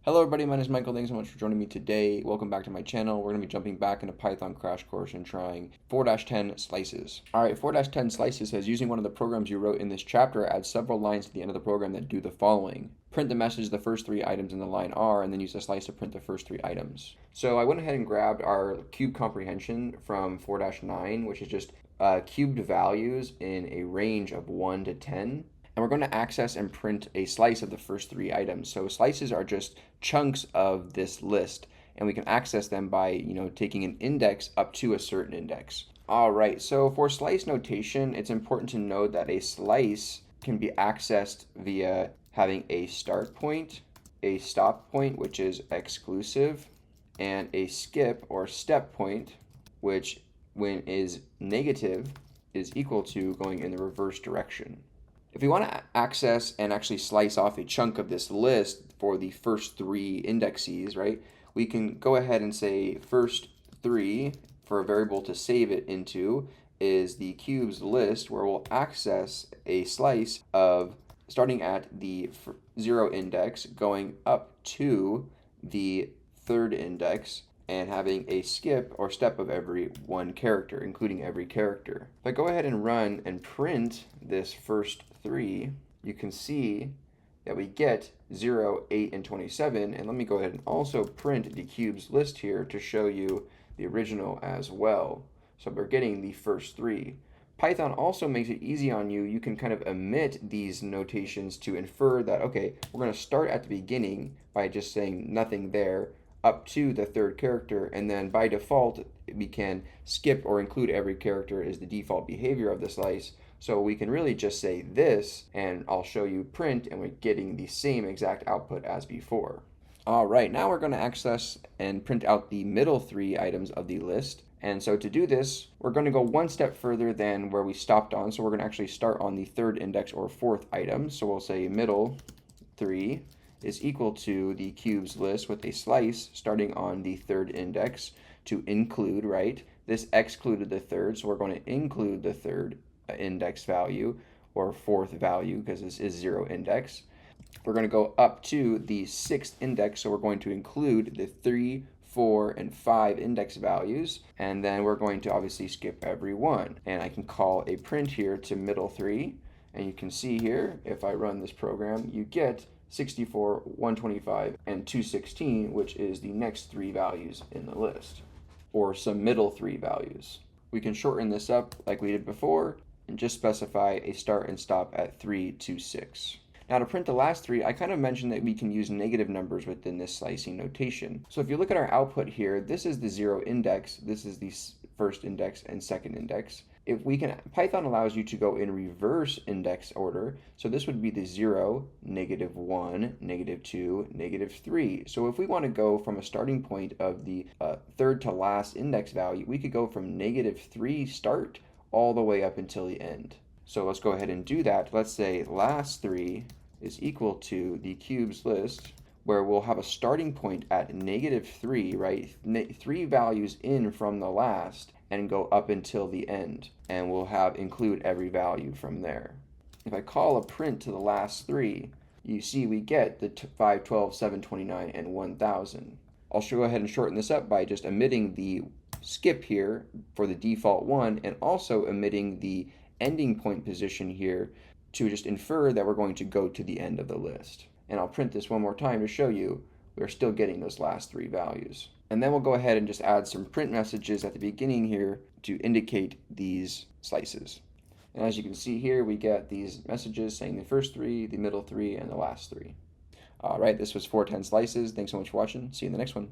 Hello everybody, my name is Michael. Thanks so much for joining me today. Welcome back to my channel. We're going to be jumping back into Python crash course and trying 4-10 slices. Alright, 4-10 slices says using one of the programs you wrote in this chapter, add several lines to the end of the program that do the following. Print the message the first three items in the line are, and then use a slice to print the first three items. So I went ahead and grabbed our cube comprehension from 4-9, which is just cubed values in a range of 1 to 10. And we're going to access and print a slice of the first three items. So slices are just chunks of this list, and we can access them by, taking an index up to a certain index. All right, so for slice notation, it's important to note that a slice can be accessed via having a start point, a stop point, which is exclusive, and a skip or step point, which when is negative is equal to going in the reverse direction. If we want to access and actually slice off a chunk of this list for the first three indexes, right, we can go ahead and say first three for a variable to save it into is the cubes list, where we'll access a slice of starting at the 0 index going up to the third index, and having a skip or step of every one character, including every character. If I go ahead and run and print this first three, you can see that we get 0, 8, and 27. And let me go ahead and also print the cubes list here to show you the original as well. So we're getting the first three. Python also makes it easy on you. You can kind of omit these notations to infer that, okay, we're going to start at the beginning by just saying nothing there, up to the third character, and then by default we can skip or include every character as the default behavior of the slice. So we can really just say this, and I'll show you print, and we're getting the same exact output as before. All right, now we're going to access and print out the middle three items of the list. And so to do this, we're going to go one step further than where we stopped on. So we're going to actually start on the third index or fourth item. So we'll say middle three is equal to the cubes list with a slice starting on the third index to include, right? This excluded the third, so we're going to include the third index value or fourth value because this is 0 index. We're going to go up to the sixth index, so we're going to include the 3, 4, and 5 index values, and then we're going to obviously skip every one. And I can call a print here to middle 3, and you can see here, if I run this program, you get 64, 125, and 216, which is the next three values in the list, or some middle three values. We can shorten this up like we did before and just specify a start and stop at 3, 2, 6. Now to print the last three, I kind of mentioned that we can use negative numbers within this slicing notation. So if you look at our output here, this is the 0 index, this is the first index and second index. If we can, Python allows you to go in reverse index order. So this would be the 0, -1, -2, -3. So if we want to go from a starting point of the third to last index value, we could go from -3 start all the way up until the end. So let's go ahead and do that. Let's say last 3 is equal to the cubes list, where we'll have a starting point at -3, right? 3 values in from the last, and go up until the end, and we'll have include every value from there. If I call a print to the last three, you see we get the 5, 12, 7, 29, and 1000. I'll go ahead and shorten this up by just omitting the skip here for the default one, and also omitting the ending point position here to just infer that we're going to go to the end of the list. And I'll print this one more time to show you we're still getting those last three values. And then we'll go ahead and just add some print messages at the beginning here to indicate these slices. And as you can see here, we get these messages saying the first three, the middle three, and the last three. All right, this was 4-10 slices. Thanks so much for watching. See you in the next one.